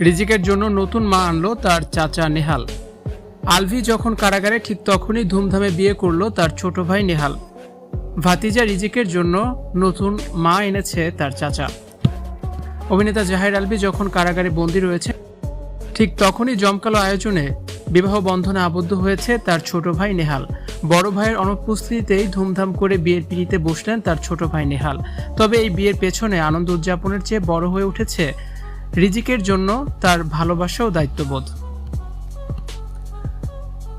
রিজিকের জন্য নতুন মা আনলো তার চাচা নেহাল। আলভি যখন কারাগারে ঠিক তখনই ধুমধামে বিয়ে করলো তার ছোট ভাই নেহাল। ভাতিজা রিজিকের জন্য নতুন মা এনেছে তার চাচা। অভিনেতা জাহির আলভি যখন কারাগারে বন্দী রয়েছে ঠিক তখনই জমকালো আয়োজনে বিবাহ বন্ধনে আবদ্ধ হয়েছে তার ছোট ভাই নেহাল। বড় ভাইয়ের অনুপস্থিতিতেই ধুমধাম করে বিয়ের পিঁড়িতে বসলেন তার ছোট ভাই নেহাল। তবে এই বিয়ের পেছনে আনন্দ উদযাপনের চেয়ে বড় হয়ে উঠেছে রিজিকের জন্য তার ভালোবাসা ও দায়িত্ববোধ।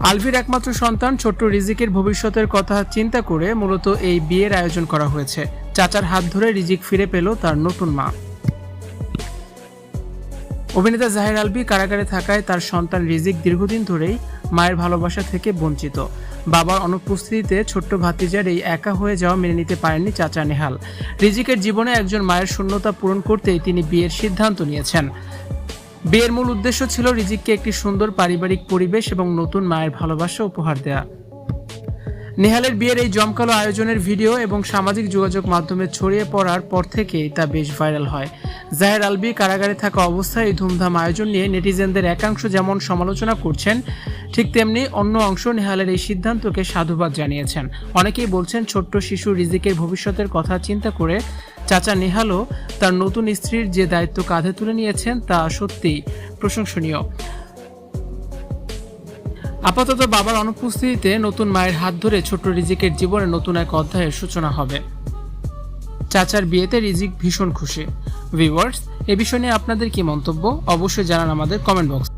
আলভির একমাত্র সন্তান ছোট্ট রিজিকের ভবিষ্যতের কথা চিন্তা করে মূলত এই বিয়ের আয়োজন করা হয়েছে। চাচার হাত ধরে রিজিক ফিরে পেল তার নতুন মা। অভিনেতা জাহির আলভি কারাগারে থাকায় তার সন্তান রিজিক দীর্ঘদিন ধরেই মায়ের ভালোবাসা থেকে বঞ্চিত। বাবার অনুপস্থিতিতে ছোট্ট ভাতিজার এই একা হয়ে যাওয়া মেনে নিতে পারেননি চাচা নেহাল। রিজিকের জীবনে একজন মায়ের শূন্যতা পূরণ করতেই তিনি বিয়ের সিদ্ধান্ত নিয়েছেন। বিয়ের মূল উদ্দেশ্য ছিল রিজিককে একটি সুন্দর পারিবারিক পরিবেশ এবং নতুন মায়ের ভালোবাসা উপহার দেয়া। নেহালের বিয়ের এই জমকালো আয়োজনের ভিডিও এবং সামাজিক যোগাযোগ মাধ্যমে ছড়িয়ে পড়ার পর থেকেই তা বেশ ভাইরাল হয়। জাহির আলভি কারাগারে থাকা অবস্থায় এই ধুমধাম আয়োজন নিয়ে নেটিজেনদের একাংশ যেমন সমালোচনা করছেন, ঠিক তেমনি অন্য অংশ নেহালের এই সিদ্ধান্তকে সাধুবাদ জানিয়েছেন। অনেকেই বলছেন ছোট্ট শিশু রিজিকের ভবিষ্যতের কথা চিন্তা করে চাচা নেহালও তার নতুন স্ত্রীর যে দায়িত্ব কাঁধে তুলে নিয়েছেন তা সত্যিই প্রশংসনীয়। আপাতত বাবার অনুপস্থিতিতে নতুন মায়ের হাত ধরে ছোট্ট রিজিকের জীবনে নতুন এক অধ্যায়ের সূচনা হবে। চাচার বিয়েতে রিজিক ভীষণ খুশি। ভিউয়ার্স, এ বিষয় নিয়ে আপনাদের কি মন্তব্য অবশ্যই জানান আমাদের কমেন্ট বক্স।